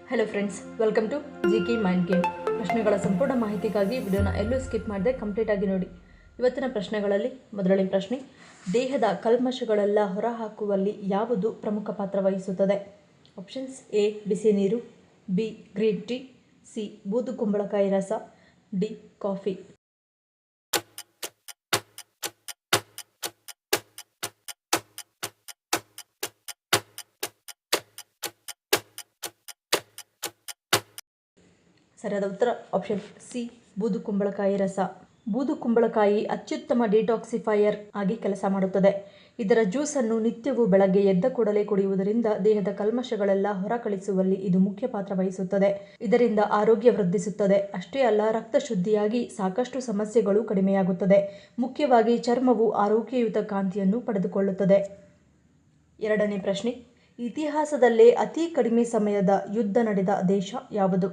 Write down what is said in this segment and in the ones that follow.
Hello friends, welcome to GK mind game. ಪ್ರಶ್ನೆಗಳ ಸಂಪೂರ್ಣ ಮಾಹಿತಿಗಾಗಿ ವಿಡಿಯೋನ ಎಲ್ಲೂ ಸ್ಕಿಪ್ ಮಾಡದೆ ಕಂಪ್ಲೀಟ್ ಆಗಿ ನೋಡಿ. ಇವತ್ತಿನ ಪ್ರಶ್ನೆಗಳಲ್ಲಿ ಮೊದಲನೇ ಪ್ರಶ್ನೆ, ದೇಹದ ಕಲ್ಮಶಗಳೆಲ್ಲ ಹೊರಹಾಕುವಲ್ಲಿ ಯಾವುದು ಪ್ರಮುಖ ಪಾತ್ರ ವಹಿಸುತ್ತದೆ? ಆಪ್ಷನ್ಸ್: ಎ ಬಿಸಿ ನೀರು, ಬಿ ಗ್ರೀನ್ ಟೀ, ಸಿ ಬೂದುಕುಂಬಳಕಾಯಿ ರಸ, ಡಿ ಕಾಫಿ. ಸರಿಯಾದ ಉತ್ತರ ಆಪ್ಷನ್ ಸಿ ಬೂದುಕುಂಬಳಕಾಯಿ ರಸ. ಬೂದುಕುಂಬಳಕಾಯಿ ಅತ್ಯುತ್ತಮ ಡಿಟಾಕ್ಸಿಫೈಯರ್ ಆಗಿ ಕೆಲಸ ಮಾಡುತ್ತದೆ. ಇದರ ಜ್ಯೂಸನ್ನು ನಿತ್ಯವೂ ಬೆಳಗ್ಗೆ ಎದ್ದ ಕೂಡಲೇ ಕುಡಿಯುವುದರಿಂದ ದೇಹದ ಕಲ್ಮಶಗಳೆಲ್ಲ ಹೊರಕಳಿಸುವಲ್ಲಿ ಇದು ಮುಖ್ಯ ಪಾತ್ರ ವಹಿಸುತ್ತದೆ. ಇದರಿಂದ ಆರೋಗ್ಯ ವೃದ್ಧಿಸುತ್ತದೆ. ಅಷ್ಟೇ ಅಲ್ಲ, ರಕ್ತ ಶುದ್ಧಿಯಾಗಿ ಸಾಕಷ್ಟು ಸಮಸ್ಯೆಗಳು ಕಡಿಮೆಯಾಗುತ್ತದೆ. ಮುಖ್ಯವಾಗಿ ಚರ್ಮವು ಆರೋಗ್ಯಯುತ ಕಾಂತಿಯನ್ನು ಪಡೆದುಕೊಳ್ಳುತ್ತದೆ. ಎರಡನೇ ಪ್ರಶ್ನೆ, ಇತಿಹಾಸದಲ್ಲೇ ಅತಿ ಕಡಿಮೆ ಸಮಯದ ಯುದ್ಧ ನಡೆದ ದೇಶ ಯಾವುದು?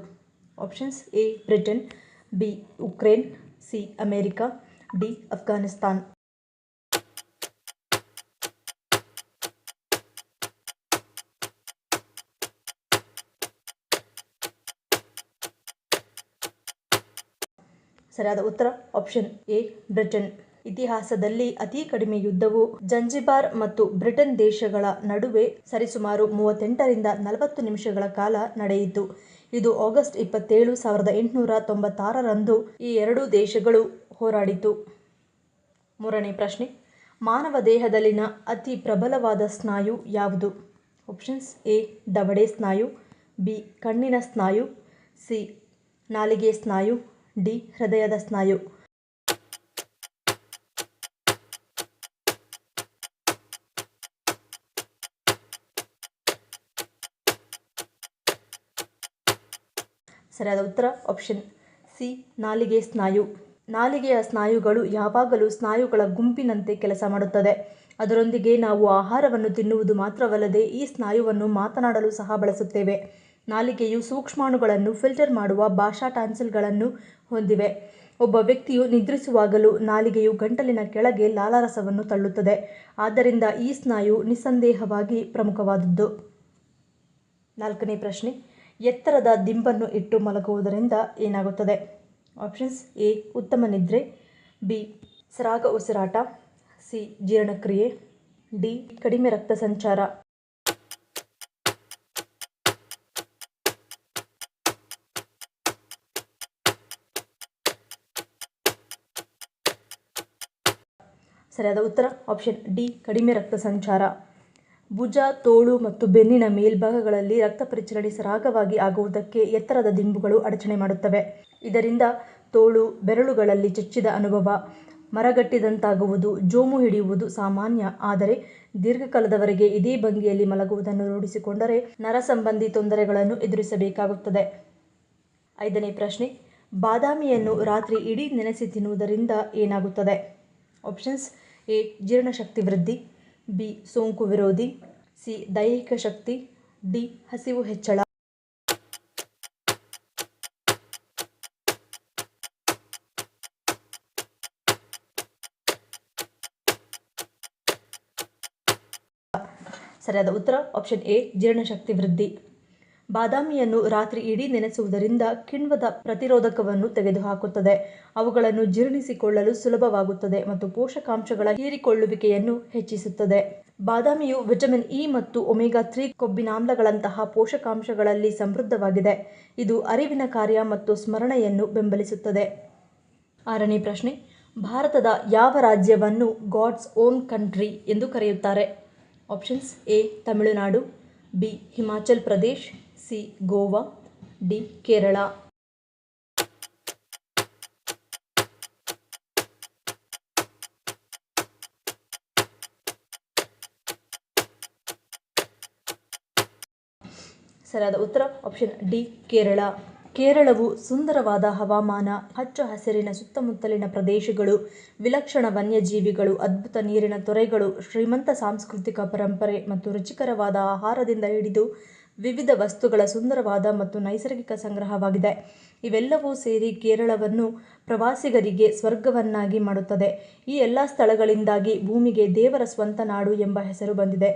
Options: A Britain, B Ukraine, C America, D Afghanistan. ಸರಿಯಾದ ಉತ್ತರ ಆಪ್ಷನ್ ಎ ಬ್ರಿಟನ್. ಇತಿಹಾಸದಲ್ಲಿ ಅತಿ ಕಡಿಮೆ ಯುದ್ಧವು ಜಂಜಿಬಾರ್ ಮತ್ತು ಬ್ರಿಟನ್ ದೇಶಗಳ ನಡುವೆ ಸರಿಸುಮಾರು 38ರಿಂದ 40 ನಿಮಿಷಗಳ ಕಾಲ ನಡೆಯಿತು. ಇದು ಆಗಸ್ಟ್ 27, 1896ರಂದು ಈ ಎರಡೂ ದೇಶಗಳು ಹೋರಾಡಿತು. ಮೂರನೇ ಪ್ರಶ್ನೆ, ಮಾನವ ದೇಹದಲ್ಲಿನ ಅತಿ ಪ್ರಬಲವಾದ ಸ್ನಾಯು ಯಾವುದು? ಆಪ್ಷನ್ಸ್: ಎ ದವಡೆ ಸ್ನಾಯು, ಬಿ ಕಣ್ಣಿನ ಸ್ನಾಯು, ಸಿ ನಾಲಿಗೆ ಸ್ನಾಯು, ಡಿ ಹೃದಯದ ಸ್ನಾಯು. ಸರಿಯಾದ ಉತ್ತರ ಆಪ್ಷನ್ ಸಿ ನಾಲಿಗೆ ಸ್ನಾಯು. ನಾಲಿಗೆಯ ಸ್ನಾಯುಗಳು ಯಾವಾಗಲೂ ಸ್ನಾಯುಗಳ ಗುಂಪಿನಂತೆ ಕೆಲಸ ಮಾಡುತ್ತದೆ. ಅದರೊಂದಿಗೆ ನಾವು ಆಹಾರವನ್ನು ತಿನ್ನುವುದು ಮಾತ್ರವಲ್ಲದೆ ಈ ಸ್ನಾಯುವನ್ನು ಮಾತನಾಡಲು ಸಹ ಬಳಸುತ್ತೇವೆ. ನಾಲಿಗೆಯು ಸೂಕ್ಷ್ಮಾಣುಗಳನ್ನು ಫಿಲ್ಟರ್ ಮಾಡುವ ಭಾಷಾ ಟಾನ್ಸಿಲ್ಗಳನ್ನು ಹೊಂದಿವೆ. ಒಬ್ಬ ವ್ಯಕ್ತಿಯು ನಿದ್ರಿಸುವಾಗಲೂ ನಾಲಿಗೆಯು ಗಂಟಲಿನ ಕೆಳಗೆ ಲಾಲಾರಸವನ್ನು ತಳ್ಳುತ್ತದೆ. ಆದ್ದರಿಂದ ಈ ಸ್ನಾಯು ನಿಸ್ಸಂದೇಹವಾಗಿ ಪ್ರಮುಖವಾದದ್ದು. ನಾಲ್ಕನೇ ಪ್ರಶ್ನೆ, ಎತ್ತರದ ದಿಂಬನ್ನು ಇಟ್ಟು ಮಲಗುವುದರಿಂದ ಏನಾಗುತ್ತದೆ? ಆಪ್ಷನ್ಸ್: ಎ ಉತ್ತಮ ನಿದ್ರೆ, ಬಿ ಸರಾಗ ಉಸಿರಾಟ, ಸಿ ಜೀರ್ಣಕ್ರಿಯೆ, ಡಿ ಕಡಿಮೆ ರಕ್ತ ಸಂಚಾರ. ಸರಿಯಾದ ಉತ್ತರ ಆಪ್ಷನ್ ಡಿ ಕಡಿಮೆ ರಕ್ತ ಸಂಚಾರ. ಭುಜ, ತೋಳು ಮತ್ತು ಬೆನ್ನಿನ ಮೇಲ್ಭಾಗಗಳಲ್ಲಿ ರಕ್ತ ಪರಿಚಲನೆ ಸರಾಗವಾಗಿ ಆಗುವುದಕ್ಕೆ ಎತ್ತರದ ದಿಂಬುಗಳು ಅಡಚಣೆ ಮಾಡುತ್ತವೆ. ಇದರಿಂದ ತೋಳು ಬೆರಳುಗಳಲ್ಲಿ ಚಚ್ಚಿದ ಅನುಭವ, ಮರಗಟ್ಟಿದಂತಾಗುವುದು, ಜೋಮು ಹಿಡಿಯುವುದು ಸಾಮಾನ್ಯ. ಆದರೆ ದೀರ್ಘಕಾಲದವರೆಗೆ ಇದೇ ಭಂಗಿಯಲ್ಲಿ ಮಲಗುವುದನ್ನು ರೂಢಿಸಿಕೊಂಡರೆ ನರ ಸಂಬಂಧಿ ತೊಂದರೆಗಳನ್ನು ಎದುರಿಸಬೇಕಾಗುತ್ತದೆ. ಐದನೇ ಪ್ರಶ್ನೆ, ಬಾದಾಮಿಯನ್ನು ರಾತ್ರಿ ಇಡೀ ನೆನೆಸಿ ತಿನ್ನುವುದರಿಂದ ಏನಾಗುತ್ತದೆ? ಆಪ್ಷನ್ಸ್: ಎ ಜೀರ್ಣಶಕ್ತಿ ವೃದ್ಧಿ, ಬಿ ಸೋಂಕು ವಿರೋಧಿ, ಸಿ ದೈಹಿಕ ಶಕ್ತಿ, ಡಿ ಹಸಿವು ಹೆಚ್ಚಳ. ಸರಿಯಾದ ಉತ್ತರ ಆಪ್ಷನ್ ಎ ಜೀರ್ಣಶಕ್ತಿ ವೃದ್ಧಿ. ಬಾದಾಮಿಯನ್ನು ರಾತ್ರಿ ಇಡೀ ನೆನೆಸುವುದರಿಂದ ಕಿಣ್ವದ ಪ್ರತಿರೋಧಕವನ್ನು ತೆಗೆದುಹಾಕುತ್ತದೆ. ಅವುಗಳನ್ನು ಜೀರ್ಣಿಸಿಕೊಳ್ಳಲು ಸುಲಭವಾಗುತ್ತದೆ ಮತ್ತು ಪೋಷಕಾಂಶಗಳ ಹೀರಿಕೊಳ್ಳುವಿಕೆಯನ್ನು ಹೆಚ್ಚಿಸುತ್ತದೆ. ಬಾದಾಮಿಯು ವಿಟಮಿನ್ ಇ ಮತ್ತು ಒಮೆಗಾ 3 ಕೊಬ್ಬಿನಾಮ್ಲಗಳಂತಹ ಪೋಷಕಾಂಶಗಳಲ್ಲಿ ಸಮೃದ್ಧವಾಗಿದೆ. ಇದು ಅರಿವಿನ ಕಾರ್ಯ ಮತ್ತು ಸ್ಮರಣೆಯನ್ನು ಬೆಂಬಲಿಸುತ್ತದೆ. ಆರನೇ ಪ್ರಶ್ನೆ, ಭಾರತದ ಯಾವ ರಾಜ್ಯವನ್ನು ಗಾಡ್ಸ್ ಓನ್ ಕಂಟ್ರಿ ಎಂದು ಕರೆಯುತ್ತಾರೆ? Options: A Tamil Nadu, B Himachal Pradesh, C Goa, D Kerala. ಸರಿಯಾದ ಉತ್ತರ ಆಪ್ಷನ್ ಡಿ ಕೇರಳ. ಕೇರಳವು ಸುಂದರವಾದ ಹವಾಮಾನ, ಹಚ್ಚ ಹಸಿರಿನ ಸುತ್ತಮುತ್ತಲಿನ ಪ್ರದೇಶಗಳು, ವಿಲಕ್ಷಣ ವನ್ಯಜೀವಿಗಳು, ಅದ್ಭುತ ನೀರಿನ ತೊರೆಗಳು, ಶ್ರೀಮಂತ ಸಾಂಸ್ಕೃತಿಕ ಪರಂಪರೆ ಮತ್ತು ರುಚಿಕರವಾದ ಆಹಾರದಿಂದ ಹಿಡಿದು ವಿವಿಧ ವಸ್ತುಗಳ ಸುಂದರವಾದ ಮತ್ತು ನೈಸರ್ಗಿಕ ಸಂಗ್ರಹವಾಗಿದೆ. ಇವೆಲ್ಲವೂ ಸೇರಿ ಕೇರಳವನ್ನು ಪ್ರವಾಸಿಗರಿಗೆ ಸ್ವರ್ಗವನ್ನಾಗಿ ಮಾಡುತ್ತದೆ. ಈ ಎಲ್ಲ ಸ್ಥಳಗಳಿಂದಾಗಿ ಭೂಮಿಗೆ ದೇವರ ಸ್ವಂತ ನಾಡು ಎಂಬ ಹೆಸರು ಬಂದಿದೆ.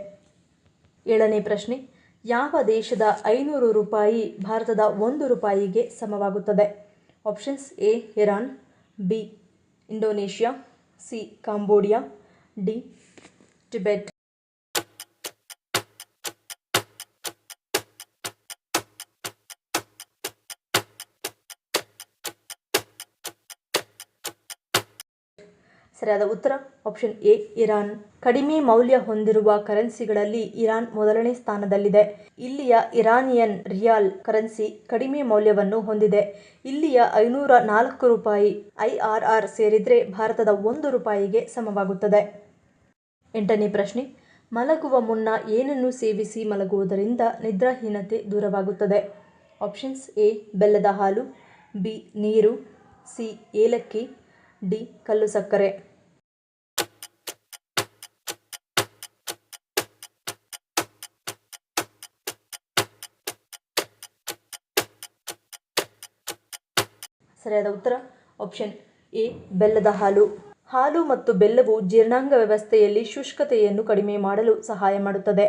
ಏಳನೇ ಪ್ರಶ್ನೆ, ಯಾವ ದೇಶದ 500 ರೂಪಾಯಿ ಭಾರತದ 1 ರೂಪಾಯಿಗೆ ಸಮವಾಗುತ್ತದೆ? Options: A Iran, B Indonesia, C Cambodia, D Tibet. ಸರಿಯಾದ ಉತ್ತರ ಆಪ್ಷನ್ ಎ ಇರಾನ್. ಕಡಿಮೆ ಮೌಲ್ಯ ಹೊಂದಿರುವ ಕರೆನ್ಸಿಗಳಲ್ಲಿ ಇರಾನ್ ಮೊದಲನೇ ಸ್ಥಾನದಲ್ಲಿದೆ. ಇಲ್ಲಿಯ ಇರಾನಿಯನ್ ರಿಯಾಲ್ ಕರೆನ್ಸಿ ಕಡಿಮೆ ಮೌಲ್ಯವನ್ನು ಹೊಂದಿದೆ. ಇಲ್ಲಿಯ 504 ರೂಪಾಯಿ IRR ಸೇರಿದ್ರೆ ಭಾರತದ 1 ರೂಪಾಯಿಗೆ ಸಮವಾಗುತ್ತದೆ. 8ನೇ ಪ್ರಶ್ನೆ. ಮಲಗುವ ಮುನ್ನ ಏನನ್ನು ಸೇವಿಸಿ ಮಲಗುವುದರಿಂದ ನಿದ್ರಾಹೀನತೆ ದೂರವಾಗುತ್ತದೆ? ಆಪ್ಷನ್ಸ್: ಎ ಬೆಲ್ಲದ ಹಾಲು, ಬಿ ನೀರು, ಸಿ ಏಲಕ್ಕಿ, ಡಿ ಕಲ್ಲು ಸಕ್ಕರೆ. ಸರಿಯಾದ ಉತ್ತರ ಆಪ್ಷನ್ ಎ ಬೆಲ್ಲದ ಹಾಲು. ಹಾಲು ಮತ್ತು ಬೆಲ್ಲವು ಜೀರ್ಣಾಂಗ ವ್ಯವಸ್ಥೆಯಲ್ಲಿ ಶುಷ್ಕತೆಯನ್ನು ಕಡಿಮೆ ಮಾಡಲು ಸಹಾಯ ಮಾಡುತ್ತದೆ.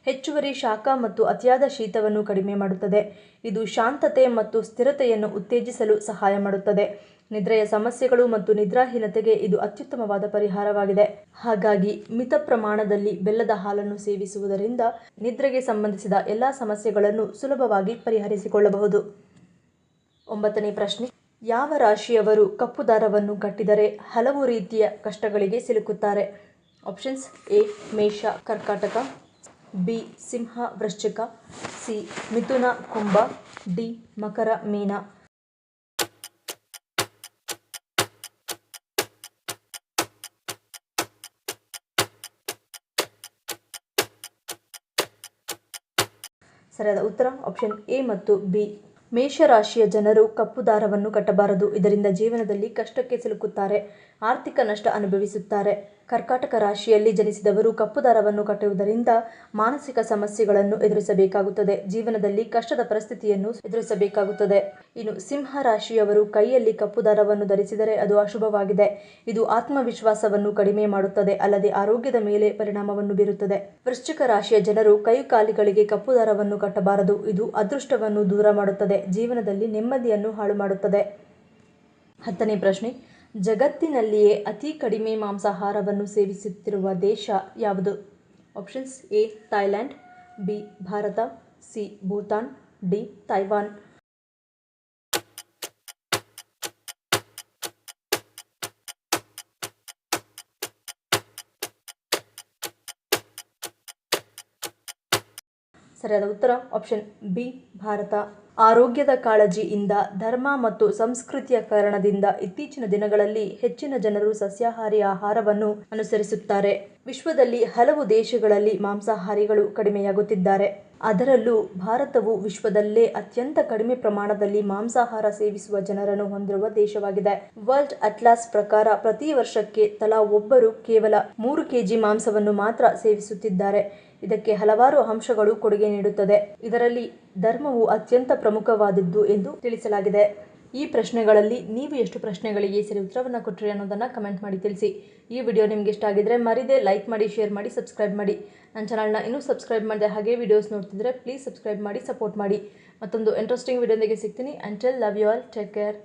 ಹೆಚ್ಚುವರಿ ಶಾಖ ಮತ್ತು ಅತಿಯಾದ ಶೀತವನ್ನು ಕಡಿಮೆ ಮಾಡುತ್ತದೆ. ಇದು ಶಾಂತತೆ ಮತ್ತು ಸ್ಥಿರತೆಯನ್ನು ಉತ್ತೇಜಿಸಲು ಸಹಾಯ ಮಾಡುತ್ತದೆ. ನಿದ್ರೆಯ ಸಮಸ್ಯೆಗಳು ಮತ್ತು ನಿದ್ರಾಹೀನತೆಗೆ ಇದು ಅತ್ಯುತ್ತಮವಾದ ಪರಿಹಾರವಾಗಿದೆ. ಹಾಗಾಗಿ ಮಿತ ಪ್ರಮಾಣದಲ್ಲಿ ಬೆಲ್ಲದ ಹಾಲನ್ನು ಸೇವಿಸುವುದರಿಂದ ನಿದ್ರೆಗೆ ಸಂಬಂಧಿಸಿದ ಎಲ್ಲ ಸಮಸ್ಯೆಗಳನ್ನು ಸುಲಭವಾಗಿ ಪರಿಹರಿಸಿಕೊಳ್ಳಬಹುದು. 9ನೇ ಪ್ರಶ್ನೆ. ಯಾವ ರಾಶಿಯವರು ಕಪ್ಪು ದಾರವನ್ನು ಕಟ್ಟಿದರೆ ಹಲವು ರೀತಿಯ ಕಷ್ಟಗಳಿಗೆ ಸಿಲುಕುತ್ತಾರೆ? ಆಪ್ಷನ್ಸ್: ಎ ಮೇಷ ಕರ್ಕಾಟಕ, ಬಿ ಸಿಂಹ ವೃಶ್ಚಿಕ, ಸಿ ಮಿಥುನ ಕುಂಭ, ಡಿ ಮಕರ ಮೀನ. ಸರಿಯಾದ ಉತ್ತರ ಆಪ್ಷನ್ ಎ ಮತ್ತು ಬಿ. ಮೇಷರಾಶಿಯ ಜನರು ಕಪ್ಪು ದಾರವನ್ನು ಕಟ್ಟಬಾರದು. ಇದರಿಂದ ಜೀವನದಲ್ಲಿ ಕಷ್ಟಕ್ಕೆ ಸಿಲುಕುತ್ತಾರೆ, ಆರ್ಥಿಕ ನಷ್ಟ ಅನುಭವಿಸುತ್ತಾರೆ. ಕರ್ಕಾಟಕ ರಾಶಿಯಲ್ಲಿ ಜನಿಸಿದವರು ಕಪ್ಪು ದಾರವನ್ನು ಕಟ್ಟುವುದರಿಂದ ಮಾನಸಿಕ ಸಮಸ್ಯೆಗಳನ್ನು ಎದುರಿಸಬೇಕಾಗುತ್ತದೆ, ಜೀವನದಲ್ಲಿ ಕಷ್ಟದ ಪರಿಸ್ಥಿತಿಯನ್ನು ಎದುರಿಸಬೇಕಾಗುತ್ತದೆ. ಇನ್ನು ಸಿಂಹ ರಾಶಿಯವರು ಕೈಯಲ್ಲಿ ಕಪ್ಪು ದಾರವನ್ನು ಧರಿಸಿದರೆ ಅದು ಅಶುಭವಾಗಿದೆ. ಇದು ಆತ್ಮವಿಶ್ವಾಸವನ್ನು ಕಡಿಮೆ ಮಾಡುತ್ತದೆ, ಅಲ್ಲದೆ ಆರೋಗ್ಯದ ಮೇಲೆ ಪರಿಣಾಮವನ್ನು ಬೀರುತ್ತದೆ. ವೃಶ್ಚಿಕ ರಾಶಿಯ ಜನರು ಕೈಕಾಲಿಗಳಿಗೆ ಕಪ್ಪು ದಾರವನ್ನು ಕಟ್ಟಬಾರದು. ಇದು ಅದೃಷ್ಟವನ್ನು ದೂರ ಮಾಡುತ್ತದೆ, ಜೀವನದಲ್ಲಿ ನೆಮ್ಮದಿಯನ್ನು ಹಾಳು ಮಾಡುತ್ತದೆ. 10ನೇ ಪ್ರಶ್ನೆ. ಜಗತ್ತಿನಲ್ಲಿಯೇ ಅತಿ ಕಡಿಮೆ ಮಾಂಸಾಹಾರವನ್ನು ಸೇವಿಸುತ್ತಿರುವ ದೇಶ ಯಾವುದು? Options: A Thailand, B Bharat, C Bhutan, D Taiwan. ಸರಿಯಾದ ಉತ್ತರ ಆಪ್ಷನ್ ಬಿ ಭಾರತ. ಆರೋಗ್ಯದ ಕಾಳಜಿಯಿಂದ, ಧರ್ಮ ಮತ್ತು ಸಂಸ್ಕೃತಿಯ ಕಾರಣದಿಂದ ಇತ್ತೀಚಿನ ದಿನಗಳಲ್ಲಿ ಹೆಚ್ಚಿನ ಜನರು ಸಸ್ಯಾಹಾರಿ ಆಹಾರವನ್ನು ಅನುಸರಿಸುತ್ತಾರೆ. ವಿಶ್ವದಲ್ಲಿ ಹಲವು ದೇಶಗಳಲ್ಲಿ ಮಾಂಸಾಹಾರಿಗಳು ಕಡಿಮೆಯಾಗುತ್ತಿದ್ದಾರೆ. ಅದರಲ್ಲೂ ಭಾರತವು ವಿಶ್ವದಲ್ಲೇ ಅತ್ಯಂತ ಕಡಿಮೆ ಪ್ರಮಾಣದಲ್ಲಿ ಮಾಂಸಾಹಾರ ಸೇವಿಸುವ ಜನರನ್ನು ಹೊಂದಿರುವ ದೇಶವಾಗಿದೆ. ವರ್ಲ್ಡ್ ಅಟ್ಲಾಸ್ ಪ್ರಕಾರ ಪ್ರತಿ ವರ್ಷಕ್ಕೆ ತಲಾ ಒಬ್ಬರು ಕೇವಲ 3 kg ಮಾಂಸವನ್ನು ಮಾತ್ರ ಸೇವಿಸುತ್ತಿದ್ದಾರೆ. ಇದಕ್ಕೆ ಹಲವಾರು ಅಂಶಗಳು ಕೊಡುಗೆ ನೀಡುತ್ತದೆ. ಇದರಲ್ಲಿ ಧರ್ಮವು ಅತ್ಯಂತ ಪ್ರಮುಖವಾದದ್ದು ಎಂದು ತಿಳಿಸಲಾಗಿದೆ. ಈ ಪ್ರಶ್ನೆಗಳಲ್ಲಿ ನೀವು ಎಷ್ಟು ಪ್ರಶ್ನೆಗಳಿಗೆ ಸರಿ ಉತ್ತರವನ್ನು ಕೊಟ್ಟರೆ ಅನ್ನೋದನ್ನು ಕಮೆಂಟ್ ಮಾಡಿ ತಿಳಿಸಿ. ಈ ವಿಡಿಯೋ ನಿಮಗೆ ಇಷ್ಟ ಆಗಿದ್ರೆ ಮರಿದೇ ಲೈಕ್ ಮಾಡಿ, ಶೇರ್ ಮಾಡಿ, ಸಬ್ಸ್ಕ್ರೈಬ್ ಮಾಡಿ. ನನ್ನ ಚಾನಲ್ನ ಇನ್ನೂ ಸಬ್ಸ್ಕ್ರೈಬ್ ಮಾಡಿದೆ ಹಾಗೆ ವಿಡಿಯೋಸ್ ನೋಡ್ತಿದ್ರೆ ಪ್ಲೀಸ್ ಸಬ್ಸ್ಕ್ರೈಬ್ ಮಾಡಿ, ಸಪೋರ್ಟ್ ಮಾಡಿ. ಮತ್ತೊಂದು ಇಂಟ್ರೆಸ್ಟಿಂಗ್ ವಿಡಿಯೋದೊಂದಿಗೆ ಸಿಗ್ತೀನಿ. Until love you all, take care.